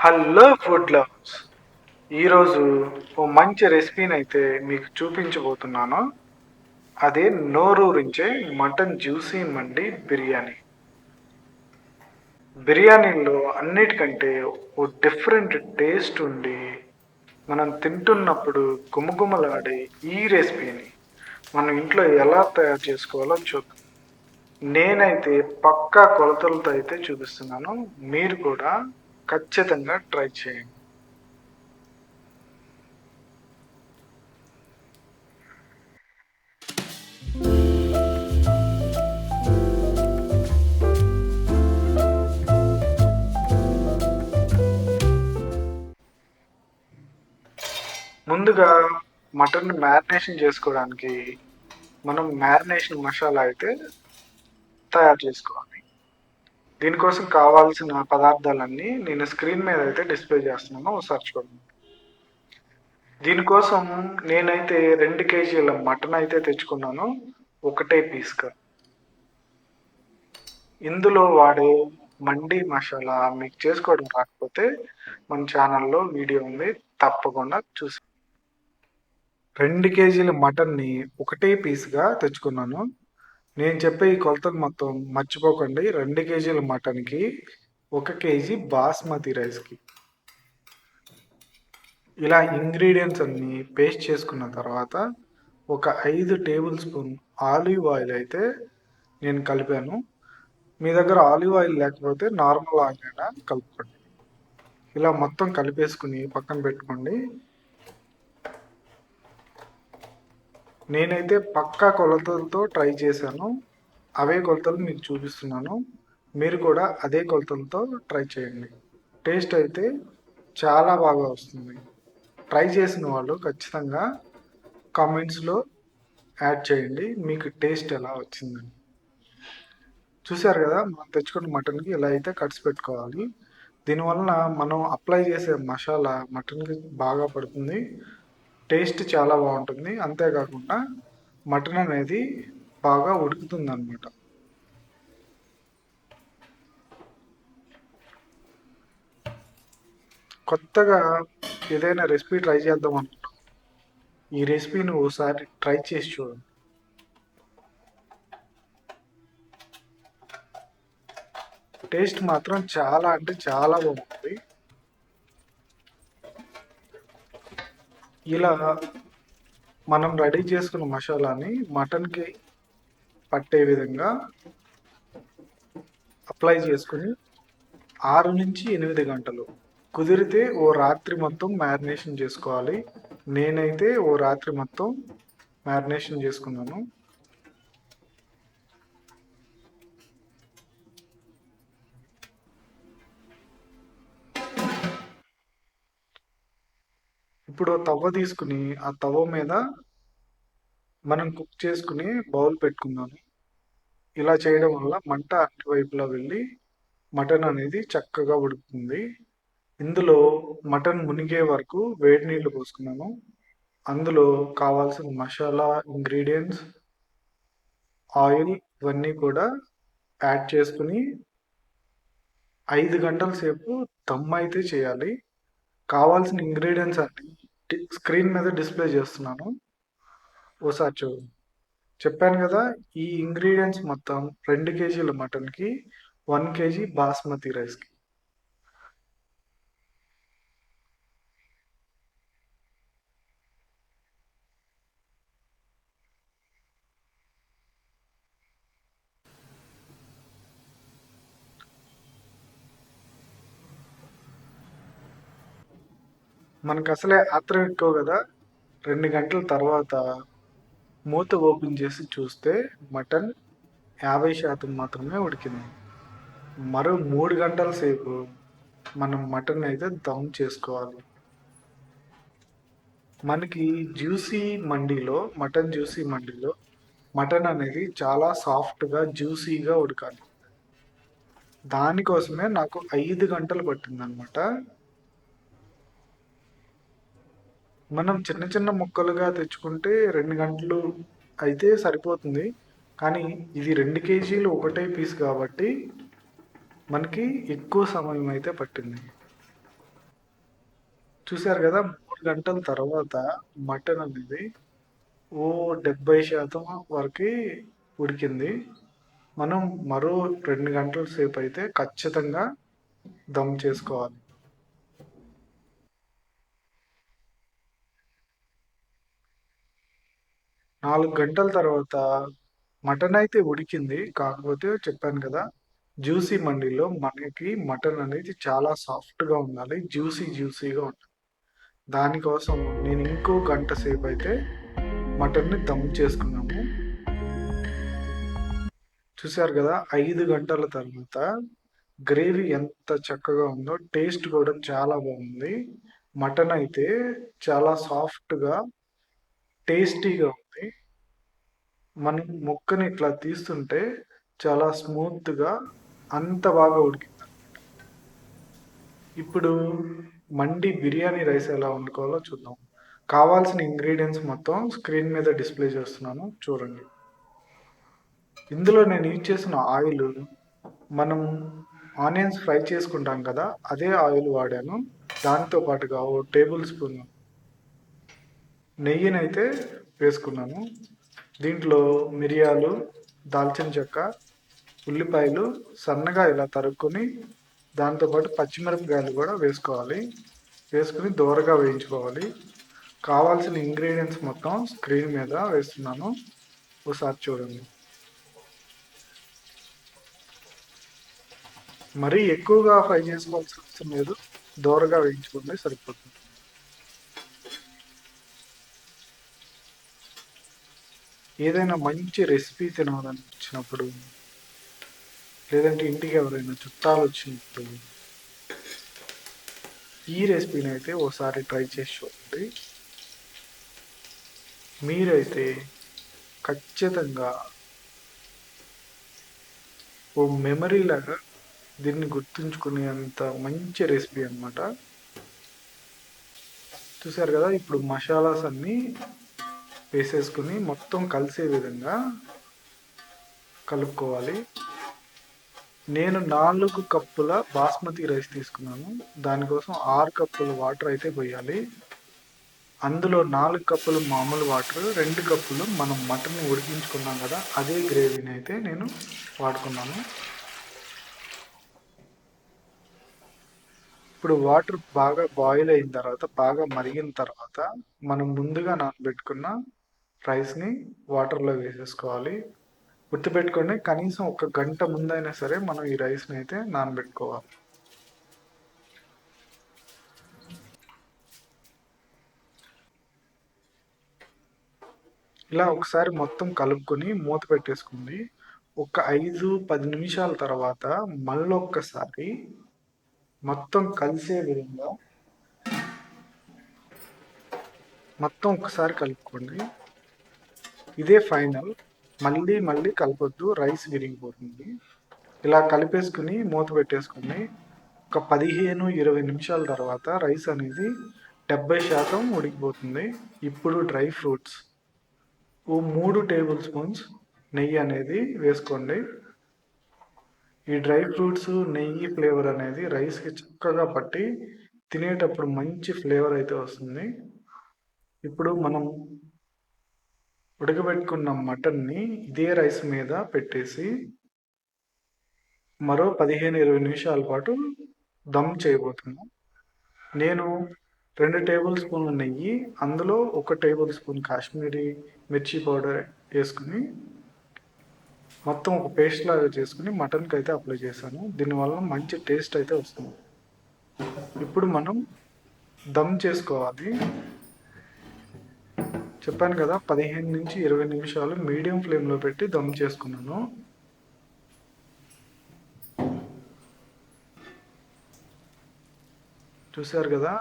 Hello food lovers. ఈరోజు ఓ మంచి రెసిపీని అయితే మీకు చూపించబోతున్నాను. అదే నోరూరించే మటన్ జ్యూసీ మండి బిర్యానీ. బిర్యానీలో అన్నిటికంటే ఓ డిఫరెంట్ టేస్ట్ ఉండి మనం తింటున్నప్పుడు గుమగుమలాడే ఈ రెసిపీని మనం ఇంట్లో ఎలా తయారు చేసుకోవాలో చూద్దాం. నేనైతే పక్కా కొలతలతో అయితే చూపిస్తున్నాను. మీరు కూడా ఖచ్చితంగా ట్రై చేయండి. ముందుగా మటన్ మ్యారినేషన్ చేసుకోవడానికి మనం మ్యారినేషన్ మసాలా అయితే తయారు చేసుకోవాలి. దీనికోసం కావాల్సిన పదార్థాలన్నీ నేను స్క్రీన్ మీద అయితే డిస్ప్లే చేస్తున్నాను, ఒకసారి చూడండి. దీనికోసం నేనైతే 2 కేజీల మటన్ అయితే తెచ్చుకున్నాను, ఒకటే పీస్గా. ఇందులో వాడే మండి మసాలా మీకు చేసుకోవడం రాకపోతే మన ఛానల్లో వీడియో ఉంది, తప్పకుండా చూసి. 2 కేజీల మటన్ని ఒకటే పీస్గా తెచ్చుకున్నాను. నేను చెప్పే ఈ కొలతలు మొత్తం మర్చిపోకండి. 2 కేజీల మటన్కి 1 కేజీ బాస్మతి రైస్కి. ఇలా ఇంగ్రీడియంట్స్ అన్ని పేస్ట్ చేసుకున్న తర్వాత ఒక 5 టేబుల్ స్పూన్ ఆలివ్ ఆయిల్ అయితే నేను కలిపాను. మీ దగ్గర ఆలివ్ ఆయిల్ లేకపోతే నార్మల్ ఆయిల్ అయినా కలుపుకోండి. ఇలా మొత్తం కలిపేసుకుని పక్కన పెట్టుకోండి. నేనైతే పక్కా కొలతలతో ట్రై చేశాను, అవే కొలతలు మీకు చూపిస్తున్నాను. మీరు కూడా అదే కొలతలతో ట్రై చేయండి. టేస్ట్ అయితే చాలా బాగా వస్తుంది. ట్రై చేసిన వాళ్ళు ఖచ్చితంగా కామెంట్స్లో యాడ్ చేయండి మీకు టేస్ట్ ఎలా వచ్చిందని. చూసారు కదా, మనం తెచ్చుకున్న మటన్కి ఇలా అయితే కట్స్ పెట్టుకోవాలి. దీనివలన మనం అప్లై చేసే మసాలా మటన్కి బాగా పడుతుంది, టేస్ట్ చాలా బాగుంటుంది. అంతేకాకుండా మటన్ అనేది బాగా ఉడుకుతుంది అన్నమాట. కొత్తగా ఏదైనా రెసిపీ ట్రై చేద్దాం అనుకుంటాం, ఈ రెసిపీని ఓసారి ట్రై చేసి చూడండి. టేస్ట్ మాత్రం చాలా అంటే చాలా బాగుంటుంది. ఇలా మనం రెడీ చేసుకున్న మసాలాని మటన్కి పట్టే విధంగా అప్లై చేసుకుని 6 నుంచి 8 గంటలు, కుదిరితే ఓ రాత్రి మొత్తం మ్యారినేషన్ చేసుకోవాలి. నేనైతే ఓ రాత్రి మొత్తం మ్యారినేషన్ చేసుకున్నాను. ఇప్పుడు తవ్వ తీసుకుని ఆ తవ్వ మీద మనం కుక్ చేసుకుని బౌల్ పెట్టుకుందాము. ఇలా చేయడం వల్ల మంట అన్ని వైపులా వెళ్ళి మటన్ అనేది చక్కగా ఉడుకుతుంది. ఇందులో మటన్ మునిగే వరకు వేడి నీళ్లు పోసుకున్నాను. అందులో కావాల్సిన మసాలా ఇంగ్రీడియంట్స్, ఆయిల్ ఇవన్నీ కూడా యాడ్ చేసుకుని 5 గంటల సేపు దమ్ అయితే చేయాలి. కావాల్సిన ఇంగ్రీడియంట్స్ అన్ని స్క్రీన్ మీద డిస్ప్లే చేస్తున్నాను, ఓసారి చూడండి. చెప్పాను కదా, ఈ ఇంగ్రీడియంట్స్ మొత్తం 2 కేజీల మటన్కి 1 కేజీ బాస్మతి రైస్కి. మనకు అసలే ఆత్రం ఎక్కువ కదా. 2 గంటల తర్వాత మూత ఓపెన్ చేసి చూస్తే మటన్ 50% మాత్రమే ఉడికింది. మరో 3 గంటల సేపు మనం మటన్ అయితే దమ్ చేసుకోవాలి. మనకి మటన్ జ్యూసీ మండీలో మటన్ అనేది చాలా సాఫ్ట్గా జ్యూసీగా ఉడకాలి. దానికోసమే నాకు 5 గంటలు పట్టిందనమాట. మనం చిన్న చిన్న ముక్కలుగా తెచ్చుకుంటే 2 గంటలు అయితే సరిపోతుంది. కానీ ఇది 2 కేజీలు ఒకటే పీస్ కాబట్టి మనకి ఎక్కువ సమయం అయితే పట్టింది. చూసారు కదా, 3 గంటల తర్వాత మటన్ అనేది ఓ 70% వరకు ఉడికింది. మనం మరో 2 గంటల సేపు అయితే ఖచ్చితంగా దమ్ చేసుకోవాలి. 4 గంటల తర్వాత మటన్ అయితే ఉడికింది. కాకపోతే చెప్పాను కదా, జ్యూసీ మండీలో మనకి మటన్ అనేది చాలా సాఫ్ట్గా ఉండాలి, జ్యూసీగా ఉండాలి. దానికోసం నేను ఇంకో గంట సేపు అయితే మటన్ని దమ్ చేసుకున్నాము. చూశారు కదా, 5 గంటల తర్వాత గ్రేవీ ఎంత చక్కగా ఉందో, టేస్ట్ కూడా చాలా బాగుంది. మటన్ అయితే చాలా సాఫ్ట్గా టేస్టీగా ఉంది. మనం ముక్కని ఇట్లా తీస్తుంటే చాలా స్మూత్గా అంత బాగా ఉడికింది. ఇప్పుడు మండి బిర్యానీ రైస్ ఎలా వండుకోవాలో చూద్దాం. కావాల్సిన ఇంగ్రీడియంట్స్ మొత్తం స్క్రీన్ మీద డిస్ప్లే చేస్తున్నాను, చూడండి. ఇందులో నేను యూజ్ చేసిన ఆయిల్, మనం ఆనియన్స్ ఫ్రై చేసుకుంటాం కదా, అదే ఆయిల్ వాడాను. దాంతో పాటుగా ఓ టేబుల్ స్పూన్ నెయ్యినైతే వేసుకున్నాను. దీంట్లో మిరియాలు, దాల్చిన చెక్క, ఉల్లిపాయలు సన్నగా ఇలా తరుక్కొని, దాంతోపాటు పచ్చిమిరపకాయలు కూడా వేసుకోవాలి. వేసుకుని దోరగా వేయించుకోవాలి. కావాల్సిన ఇంగ్రీడియంట్స్ మొత్తం స్క్రీన్ మీద వేస్తున్నాను, ఒకసారి చూడండి. మరీ ఎక్కువగా ఫ్రై చేసుకోవాల్సిన అవసరం లేదు, దోరగా వేయించుకుంటే సరిపోతుంది. ఏదైనా మంచి రెసిపీ తినాలని వచ్చినప్పుడు, లేదంటే ఇంటికి ఎవరైనా చుట్టాలు వచ్చినప్పుడు ఈ రెసిపీని అయితే ఓసారి ట్రై చేసి చూడండి. మీరైతే ఖచ్చితంగా ఓ మెమరీ లాగా దీన్ని గుర్తుంచుకునేంత మంచి రెసిపీ అన్నమాట. చూసారు కదా, ఇప్పుడు మసాలాస్ అన్నీ వేసేసుకుని మొత్తం కలిసే విధంగా కలుపుకోవాలి. నేను 4 కప్పుల బాస్మతి రైస్ తీసుకున్నాను. దానికోసం 6 కప్పుల వాటర్ అయితే పోయాలి. అందులో 4 కప్పులు మామూలు వాటర్, 2 కప్పులు మనం మటన్ ఉడికించుకున్నాం కదా, అదే గ్రేవీని అయితే నేను వాడుకున్నాను. ఇప్పుడు వాటర్ బాగా బాయిల్ అయిన తర్వాత, బాగా మరిగిన తర్వాత, మనం ముందుగా నానబెట్టుకున్న రైస్ని వాటర్లో వేసేసుకోవాలి. గుర్తుపెట్టుకోండి, కనీసం 1 గంట ముందైనా సరే మనం ఈ రైస్ని అయితే నానబెట్టుకోవాలి. ఇలా ఒకసారి మొత్తం కలుపుకొని మూత పెట్టేసుకుంది. ఒక 5-10 నిమిషాల తర్వాత మళ్ళొక్కసారి మొత్తం కలిసే విధంగా మొత్తం ఒకసారి కలుపుకోండి. ఇదే ఫైనల్. మళ్ళీ మళ్ళీ కలపొద్దు, రైస్ విరిగిపోతుంది. ఇలా కలిపేసుకుని మూత పెట్టేసుకుని ఒక 15-20 నిమిషాల తర్వాత రైస్ అనేది 70% ఉడికిపోతుంది. ఇప్పుడు డ్రై ఫ్రూట్స్ ఓ 3 టేబుల్ స్పూన్స్ నెయ్యి అనేది వేసుకోండి. ఈ డ్రై ఫ్రూట్స్, నెయ్యి ఫ్లేవర్ అనేది రైస్కి చక్కగా పట్టి తినేటప్పుడు మంచి ఫ్లేవర్ అయితే వస్తుంది. ఇప్పుడు మనం ఉడకబెట్టుకున్న మటన్ని ఇదే రైస్ మీద పెట్టేసి మరో 15-20 నిమిషాల పాటు దమ్ చేయబోతున్నాం. నేను 2 టేబుల్ స్పూన్ల నెయ్యి, అందులో 1 టేబుల్ స్పూన్ కాశ్మీరీ మిర్చి పౌడర్ వేసుకుని మొత్తం ఒక పేస్ట్ లాగా చేసుకుని మటన్కి అయితే అప్లై చేశాను. దీనివల్ల మంచి టేస్ట్ అయితే వస్తుంది. ఇప్పుడు మనం దమ్ చేసుకోవాలి. చెప్పాను కదా, 15-20 నిమిషాలు మీడియం ఫ్లేమ్లో పెట్టి దమ్ చేసుకున్నాను. చూసారు కదా,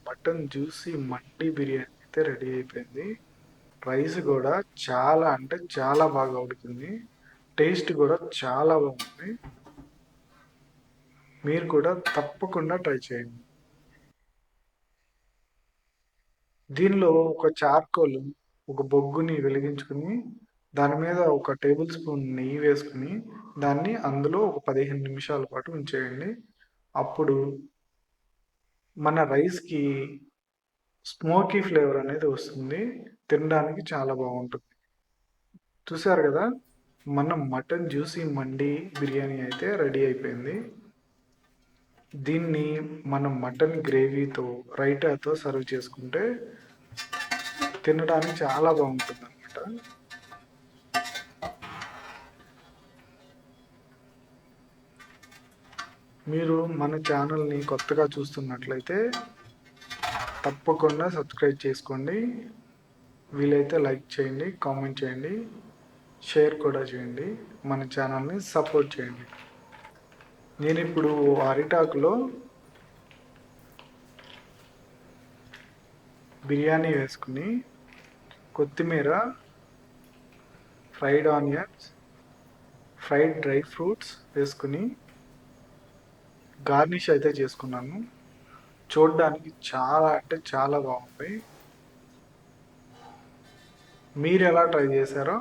మటన్ జ్యూసీ మండి బిర్యానీ అయితే రెడీ అయిపోయింది. రైస్ కూడా చాలా అంటే చాలా బాగా ఉడికింది. టేస్ట్ కూడా చాలా బాగుంది. మీరు కూడా తప్పకుండా ట్రై చేయండి. దీనిలో ఒక చార్కోల్, ఒక బొగ్గుని వెలిగించుకుని దాని మీద 1 టేబుల్ స్పూన్ నెయ్యి వేసుకుని దాన్ని అందులో ఒక 15 నిమిషాల పాటు ఉంచేయండి. అప్పుడు మన రైస్కి స్మోకీ ఫ్లేవర్ అనేది వస్తుంది. తినడానికి చాలా బాగుంటుంది. చూసారు కదా, మన మటన్ జ్యూసీ మండి బిర్యానీ అయితే రెడీ అయిపోయింది. దీన్ని మనం మటన్ గ్రేవీతో రైతాతో సర్వ్ చేసుకుంటే తినడానికి చాలా బాగుంటుంది అనమాట. మీరు మన ఛానల్ని కొత్తగా చూస్తున్నట్లయితే తప్పకుండా సబ్స్క్రైబ్ చేసుకోండి. వీలైతే లైక్ చేయండి, కామెంట్ చేయండి, షేర్ కూడా చేయండి. మన ఛానల్ని సపోర్ట్ చేయండి. నేను ఇప్పుడు అరిటాకులో బిర్యానీ వేసుకుని కొత్తిమీర, fried onions, fried dry fruits వేసుకుని గార్నిష్ అయితే చేసుకున్నాను. చూడడానికి చాలా అంటే చాలా బాగుంది. మీరు ఎలా ట్రై చేశారో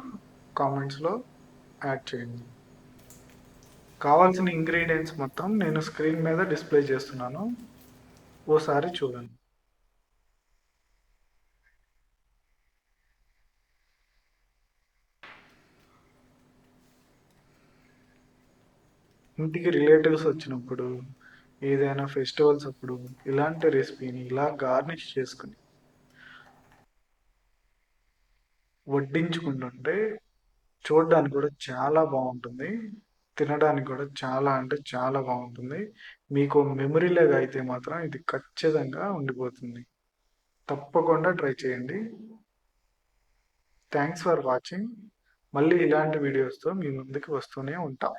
కామెంట్స్లో యాడ్ చేయండి. కావాల్సిన ఇంగ్రీడియంట్స్ మొత్తం నేను స్క్రీన్ మీద డిస్ప్లే చేస్తున్నాను, ఓసారి చూడండి. ఇంటికి రిలేటివ్స్ వచ్చినప్పుడు, ఏదైనా ఫెస్టివల్స్ అప్పుడు ఇలాంటి రెసిపీని ఇలా గార్నిష్ చేసుకుని వడ్డించుకుంటుంటే చూడడానికి కూడా చాలా బాగుంటుంది. తినడానికి కూడా చాలా అంటే చాలా బాగుంటుంది. మీకు మెమరీలాగా అయితే మాత్రం ఇది ఖచ్చితంగా ఉండిపోతుంది. తప్పకుండా ట్రై చేయండి. Thanks for watching. మళ్ళీ ఇలాంటి వీడియోస్తో మీ ముందుకు వస్తూనే ఉంటాం.